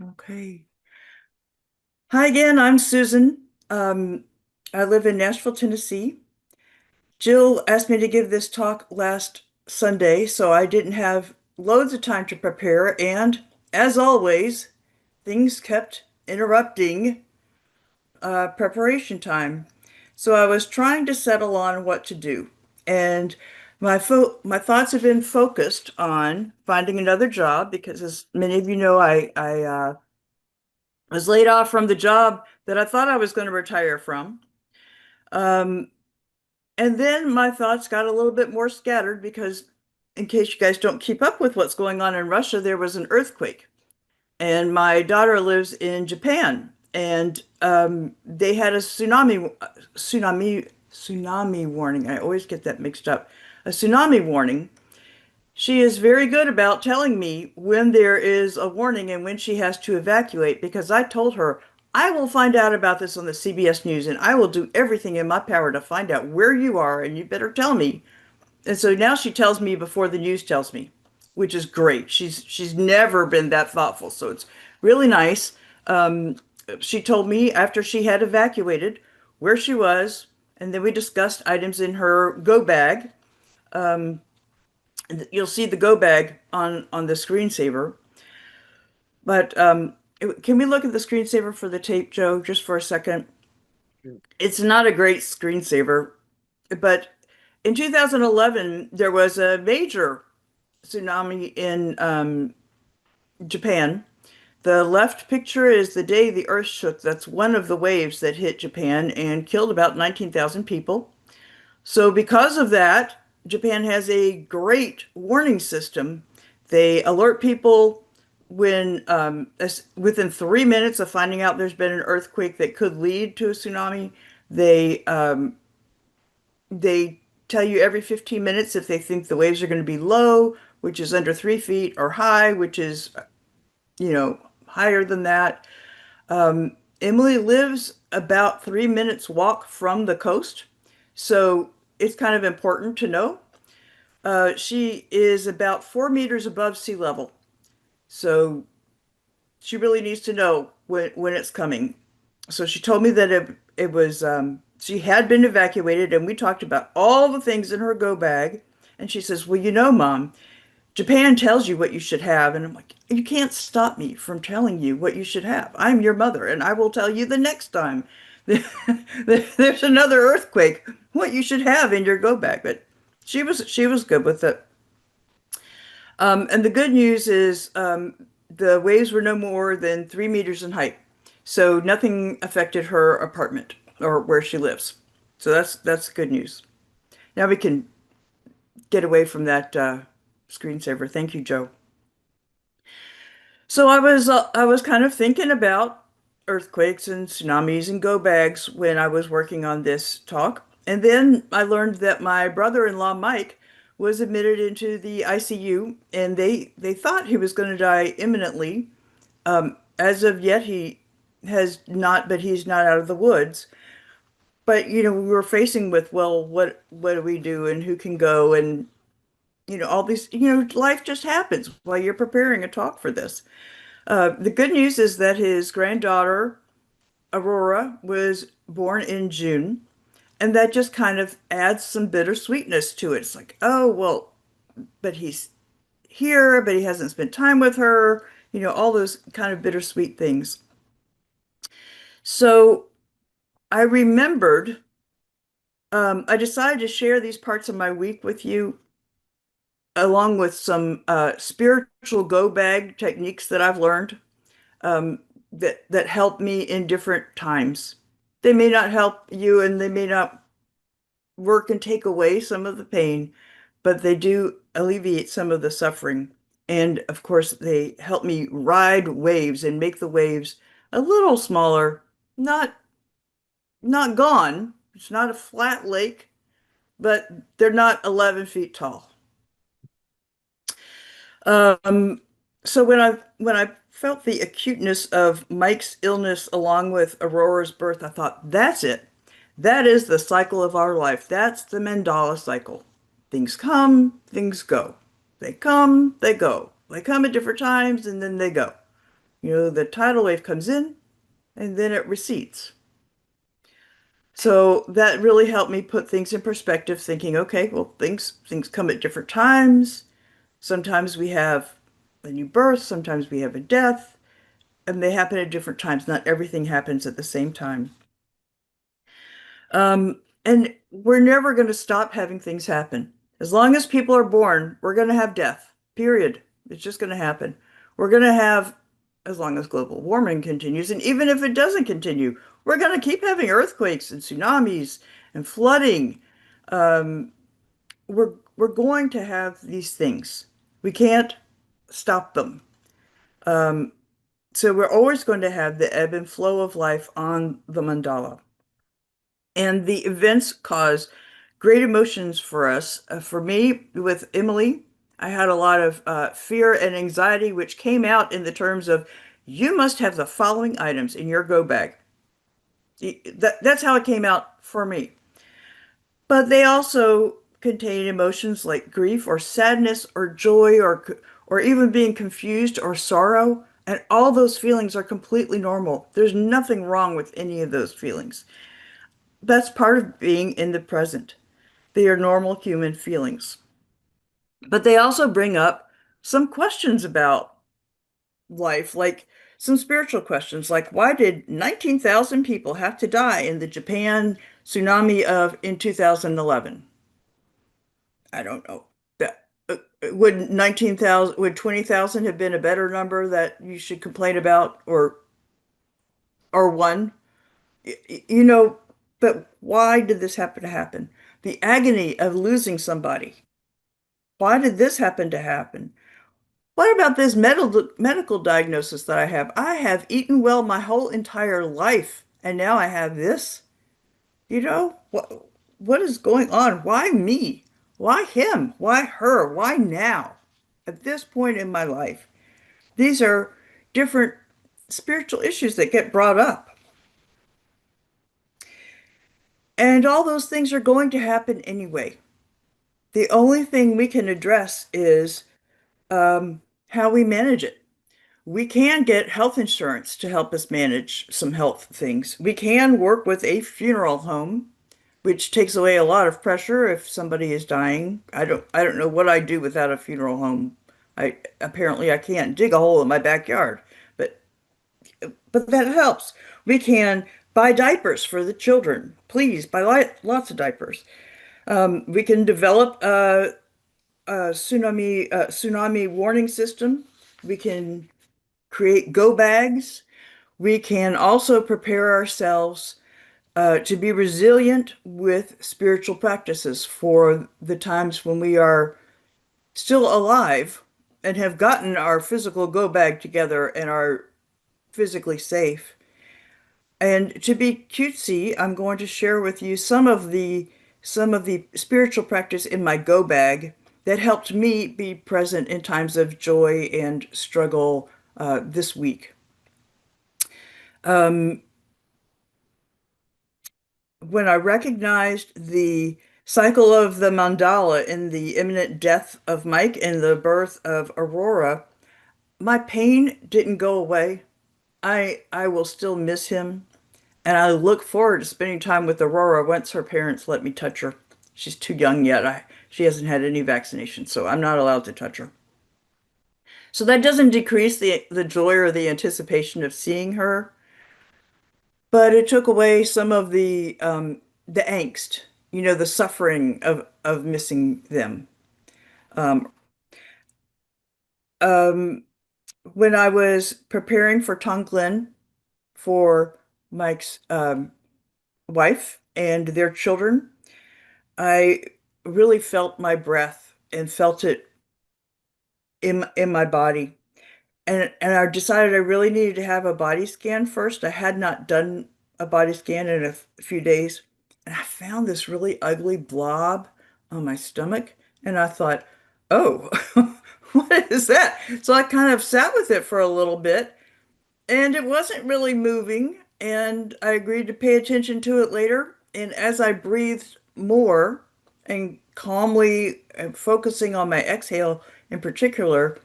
Okay. Hi again, I'm Susan. I live in Nashville, Tennessee. Jill asked me to give this talk last Sunday, so I didn't have loads of time to prepare, and as always, things kept interrupting preparation time. So I was trying to settle on what to do, and my thoughts have been focused on finding another job because, as many of you know, I was laid off from the job that I thought I was going to retire from. Um, and then my thoughts got a little bit more scattered because, in case you guys don't keep up with what's going on in Russia, there was an earthquake. And my daughter lives in Japan, and they had a tsunami warning. I always get that mixed up. A tsunami warning. She is very good about telling me when there is a warning and when she has to evacuate because I told her I will find out about this on the CBS News and I will do everything in my power to find out where you are and you better tell me. And so now she tells me before the news tells me, which is great. She's never been that thoughtful, so it's really nice. Um, she told me after she had evacuated where she was, and then we discussed items in her go bag. You'll see the go bag on the screensaver. But can we look at the screensaver for the tape, Joe, just for a second? It's not a great screensaver, but in 2011 there was a major tsunami in Japan. The left picture is the day the earth shook. That's one of the waves that hit Japan and killed about 19,000 people. So, because of that, Japan has a great warning system. They alert people within 3 minutes of finding out there's been an earthquake that could lead to a tsunami. They they tell you every 15 minutes if they think the waves are going to be low, which is under 3 feet, or high, which is higher than that. Emily lives about 3 minutes walk from the coast, so it's kind of important to know. She is about 4 meters above sea level, so she really needs to know when it's coming. So she told me that it was she had been evacuated, and we talked about all the things in her go bag. And she says, "Well, Mom, Japan tells you what you should have." And I'm like, "You can't stop me from telling you what you should have. I'm your mother, and I will tell you the next time there's another earthquake what you should have in your go bag." But she was good with it. And the good news is the waves were no more than 3 meters in height, so nothing affected her apartment or where she lives. So that's good news. Now we can get away from that screensaver. Thank you, Joe. So I was kind of thinking about earthquakes and tsunamis and go bags when I was working on this talk. And then I learned that my brother-in-law Mike was admitted into the ICU and they thought he was going to die imminently. As of yet he has not, but he's not out of the woods. But we were facing with, well, what do we do and who can go, and all these, life just happens while you're preparing a talk for this. The good news is that his granddaughter, Aurora, was born in June, and that just kind of adds some bittersweetness to it. It's like, oh, well, but he's here, but he hasn't spent time with her, all those kind of bittersweet things. So I remembered, I decided to share these parts of my week with you, along with some spiritual go bag techniques that I've learned that help me in different times. They may not help you and they may not work and take away some of the pain, but they do alleviate some of the suffering. And of course, they help me ride waves and make the waves a little smaller, not not gone. It's not a flat lake, but they're not 11 feet tall. Um, so when I felt the acuteness of Mike's illness along with Aurora's birth, I thought, that's it. That is the cycle of our life. That's the mandala cycle. Things come, things go. They come, they go. They come at different times and then they go. The tidal wave comes in and then it recedes. So that really helped me put things in perspective, thinking, okay, well, things come at different times. Sometimes we have a new birth, sometimes we have a death, and they happen at different times. Not everything happens at the same time. And we're never going to stop having things happen. As long as people are born, we're going to have death, period. It's just going to happen. We're going to have, as long as global warming continues, and even if it doesn't continue, we're going to keep having earthquakes and tsunamis and flooding. Um, we're going to have these things. We can't stop them. So we're always going to have the ebb and flow of life on the mandala. And the events cause great emotions for us. For me, with Emily, I had a lot of fear and anxiety, which came out in the terms of, you must have the following items in your go bag. That's how it came out for me. But they also contain emotions like grief or sadness or joy or even being confused or sorrow. And all those feelings are completely normal. There's nothing wrong with any of those feelings. That's part of being in the present. They are normal human feelings. But they also bring up some questions about life, like some spiritual questions, like why did 19,000 people have to die in the Japan tsunami of in 2011? I don't know. That would 19,000 would 20,000 have been a better number that you should complain about or one? You know, but why did this happen to happen? The agony of losing somebody. Why did this happen to happen? What about this medical diagnosis that I have? I have eaten well my whole entire life, and now I have this. What is going on? Why me? Why him? Why her? Why now? At this point in my life, these are different spiritual issues that get brought up. And all those things are going to happen anyway. The only thing we can address is how we manage it. We can get health insurance to help us manage some health things. We can work with a funeral home, which takes away a lot of pressure if somebody is dying. I don't know what I'd do without a funeral home. I can't dig a hole in my backyard, but but that helps. We can buy diapers for the children. Please buy lots of diapers. We can develop a tsunami warning system. We can create go bags. We can also prepare ourselves to be resilient with spiritual practices for the times when we are still alive and have gotten our physical go bag together and are physically safe. And to be cutesy, I'm going to share with you some of the spiritual practice in my go bag that helped me be present in times of joy and struggle this week. When I recognized the cycle of the mandala in the imminent death of Mike and the birth of Aurora, my pain didn't go away. I will still miss him, and I look forward to spending time with Aurora once her parents let me touch her. She's too young yet. She hasn't had any vaccination, so I'm not allowed to touch her. So that doesn't decrease the joy or the anticipation of seeing her, but it took away some of the angst, the suffering of missing them. Um, um, when I was preparing for Tonglen for Mike's wife and their children, I really felt my breath and felt it in my body. And I decided I really needed to have a body scan first. I had not done a body scan in a few days. And I found this really ugly blob on my stomach. And I thought, oh, what is that? So I kind of sat with it for a little bit and it wasn't really moving. And I agreed to pay attention to it later. And as I breathed more and calmly and focusing on my exhale in particular,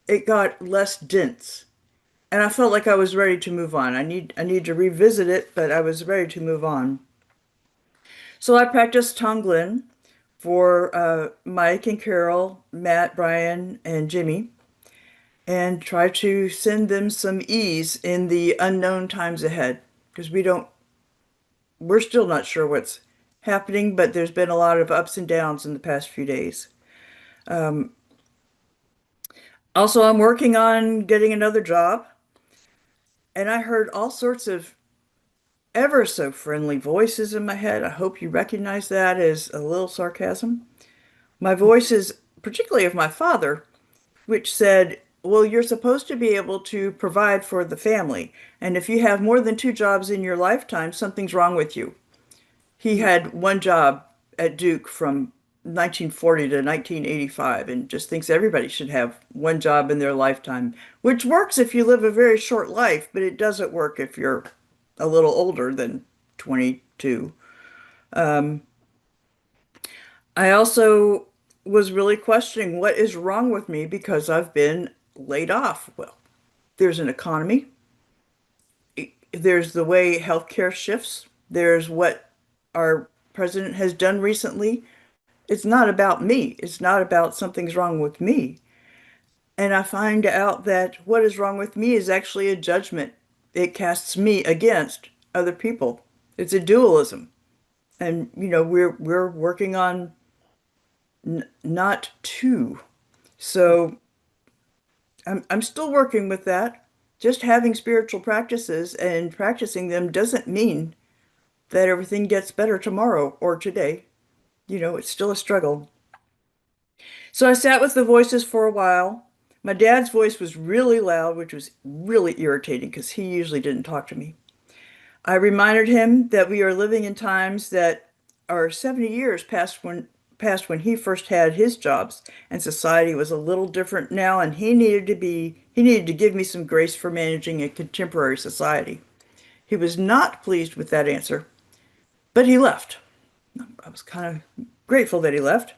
it got less dense. and I felt like I was ready to move on. I need to revisit it, but I was ready to move on. So I practiced Tonglen for Mike and Carol, Matt, Brian, and Jimmy, and try to send them some ease in the unknown times ahead because we're still not sure what's happening, but there's been a lot of ups and downs in the past few days. Um, Also, I'm working on getting another job, and I heard all sorts of ever so friendly voices in my head. I hope you recognize that as a little sarcasm. My voice is particularly of my father, which said, well, you're supposed to be able to provide for the family. And if you have more than two jobs in your lifetime, something's wrong with you. He had one job at Duke from 1940 to 1985 and just thinks everybody should have one job in their lifetime, which works if you live a very short life, but it doesn't work if you're a little older than 22. Um, I also was really questioning what is wrong with me because I've been laid off. Well, there's an economy, there's the way healthcare shifts, there's what our president has done recently. It's not about me. It's not about something's wrong with me. And I find out that what is wrong with me is actually a judgment. It casts me against other people. It's a dualism. And we're working on n not two. So I'm still working with that. Just having spiritual practices and practicing them doesn't mean that everything gets better tomorrow or today. It's still a struggle. So I sat with the voices for a while. My dad's voice was really loud, which was really irritating because he usually didn't talk to me. I reminded him that we are living in times that are 70 years past when he first had his jobs, and society was a little different now, and he needed to give me some grace for managing a contemporary society. He was not pleased with that answer, but he left. I was kind of grateful that he left.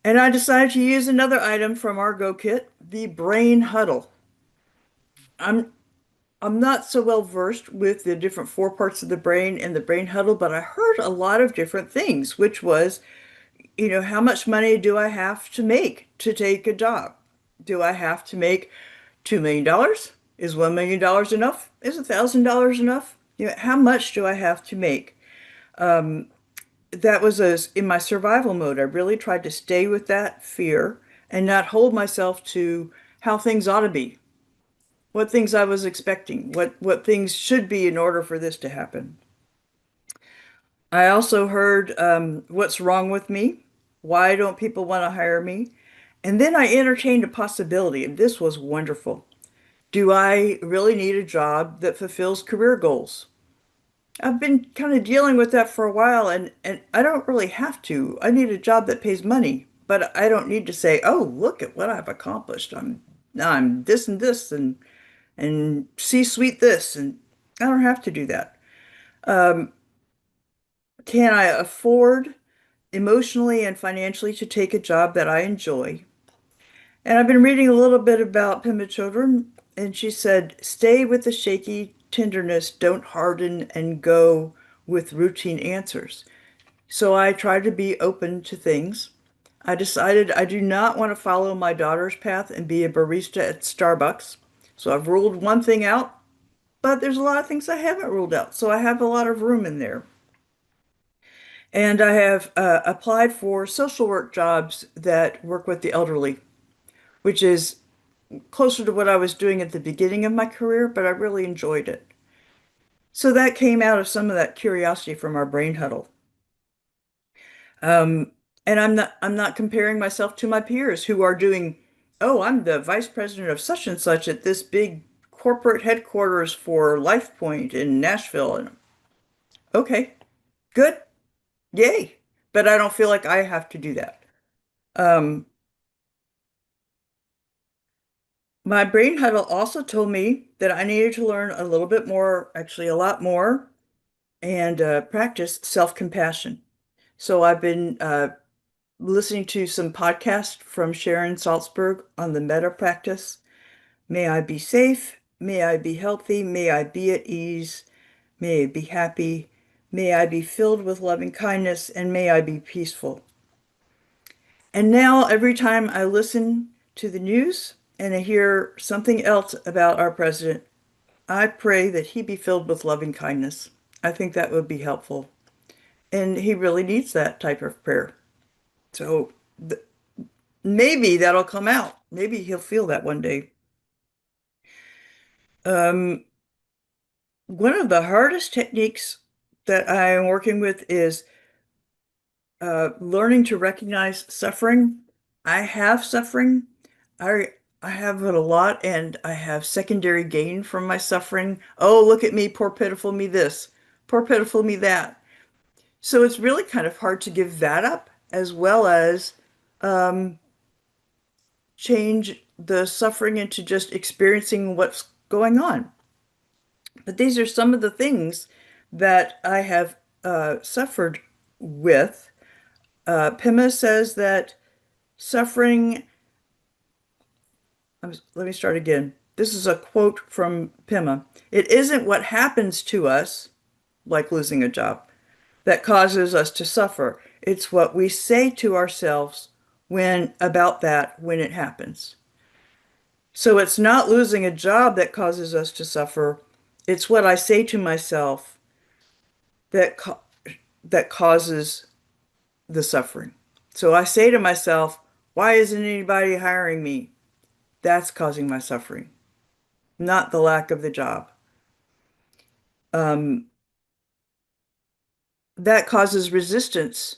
And I decided to use another item from our Go Kit, the Brain Huddle. I'm I'm not so well versed with the different four parts of the brain and the brain huddle, but I heard a lot of different things, which was, how much money do I have to make to take a job? Do I have to make $2 million? Is $1 million enough? Is $1,000 enough? How much do I have to make? That was in my survival mode. I really tried to stay with that fear and not hold myself to how things ought to be, what things I was expecting, what things should be in order for this to happen. I also heard what's wrong with me? Why don't people want to hire me? And then I entertained a possibility, and this was wonderful. Do I really need a job that fulfills career goals? I've been kind of dealing with that for a while, and I don't really have to. I need a job that pays money, but I don't need to say, "Oh, look at what I've accomplished. I'm this and this and C-suite this," and I don't have to do that. Um, can I afford emotionally and financially to take a job that I enjoy? And I've been reading a little bit about Pema Chodron, and she said, stay with the shaky tenderness, don't harden and go with routine answers. So I try to be open to things. I decided I do not want to follow my daughter's path and be a barista at Starbucks. So I've ruled one thing out, but there's a lot of things I haven't ruled out. So I have a lot of room in there. And I have applied for social work jobs that work with the elderly, which is closer to what I was doing at the beginning of my career, but I really enjoyed it. So that came out of some of that curiosity from our brain huddle. Um, and I'm not comparing myself to my peers who are doing, oh, I'm the vice president of such and such at this big corporate headquarters for LifePoint in Nashville. And okay, good, yay. But I don't feel like I have to do that. Um, my brain huddle also told me that I needed to learn a little bit more, actually a lot more, and practice self-compassion. So I've been listening to some podcasts from Sharon Salzberg on the meta practice. May I be safe. May I be healthy. May I be at ease. May I be happy. May I be filled with loving kindness, and may I be peaceful. And now, every time I listen to the news and I hear something else about our president, I pray that he be filled with loving kindness. I think that would be helpful. And he really needs that type of prayer. So th maybe that'll come out. Maybe he'll feel that one day. Um, one of the hardest techniques that I am working with is learning to recognize suffering. I have suffering. I I have it a lot, and I have secondary gain from my suffering. Oh, look at me, poor pitiful me this, poor pitiful me that. So it's really kind of hard to give that up, as well as um, change the suffering into just experiencing what's going on. But these are some of the things that I have suffered with. Pema says that suffering, let me start again. This is a quote from Pema. It isn't what happens to us, like losing a job, that causes us to suffer. It's what we say to ourselves when about that when it happens. So it's not losing a job that causes us to suffer. It's what I say to myself that that causes the suffering. So I say to myself, why isn't anybody hiring me? That's causing my suffering, not the lack of the job. Um, that causes resistance,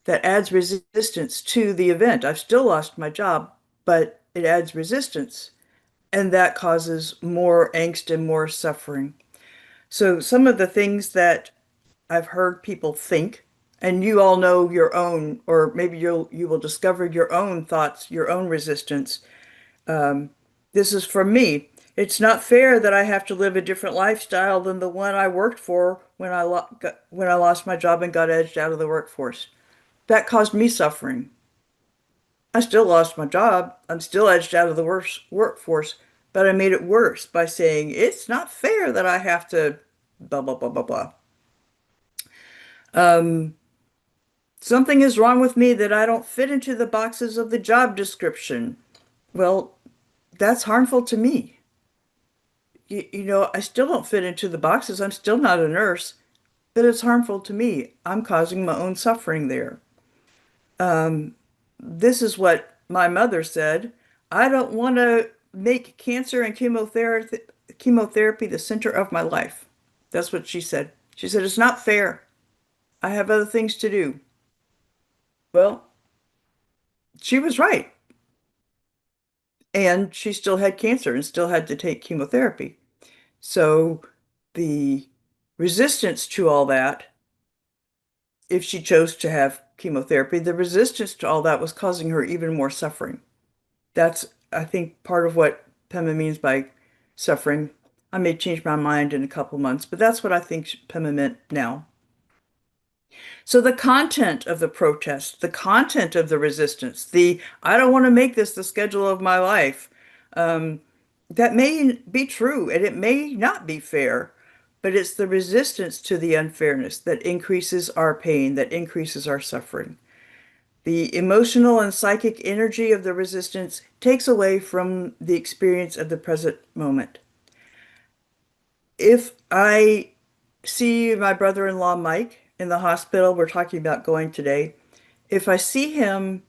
that adds resistance to the event. I've still lost my job, but it adds resistance, and that causes more angst and more suffering. So some of the things that I've heard people think, and you all know your own, or maybe you will discover your own thoughts, your own resistance. Um, this is from me. It's not fair that I have to live a different lifestyle than the one I worked for when I lost my job and got edged out of the workforce. That caused me suffering. I still lost my job. I'm still edged out of the workforce, but I made it worse by saying it's not fair that I have to blah blah blah blah blah. Um, Something is wrong with me that I don't fit into the boxes of the job description. Well, that's harmful to me. I still don't fit into the boxes. I'm still not a nurse, but it's harmful to me. I'm causing my own suffering there. Um, this is what my mother said. I don't want to make cancer and chemotherapy the center of my life. That's what she said. She said, it's not fair. I have other things to do. Well, she was right. And she still had cancer and still had to take chemotherapy. So the resistance to all that, if she chose to have chemotherapy, the resistance to all that was causing her even more suffering. That's, I think, part of what Pema means by suffering. I may change my mind in a couple months, but that's what I think Pema meant now. So the content of the protest, the content of the resistance, the I don't want to make this the schedule of my life, um, that may be true and it may not be fair, but it's the resistance to the unfairness that increases our pain, that increases our suffering. The emotional and psychic energy of the resistance takes away from the experience of the present moment. If I see my brother-in-law Mike in the hospital, we're talking about going today. If I see him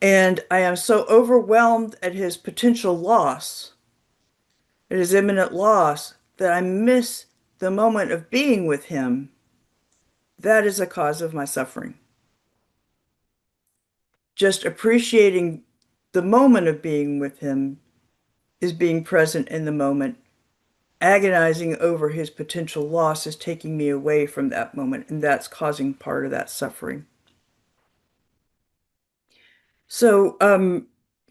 and I am so overwhelmed at his potential loss, at his imminent loss, that I miss the moment of being with him, that is a cause of my suffering. Just appreciating the moment of being with him is being present in the moment. Agonizing over his potential loss is taking me away from that moment, and that's causing part of that suffering. So,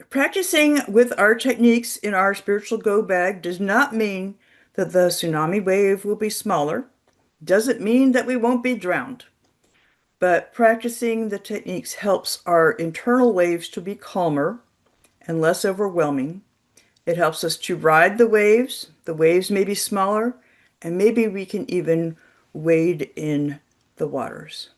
practicing with our techniques in our spiritual go bag does not mean that the tsunami wave will be smaller, doesn't mean that we won't be drowned, but practicing the techniques helps our internal waves to be calmer and less overwhelming, It helps us to ride the waves. The waves may be smaller, and maybe we can even wade in the waters.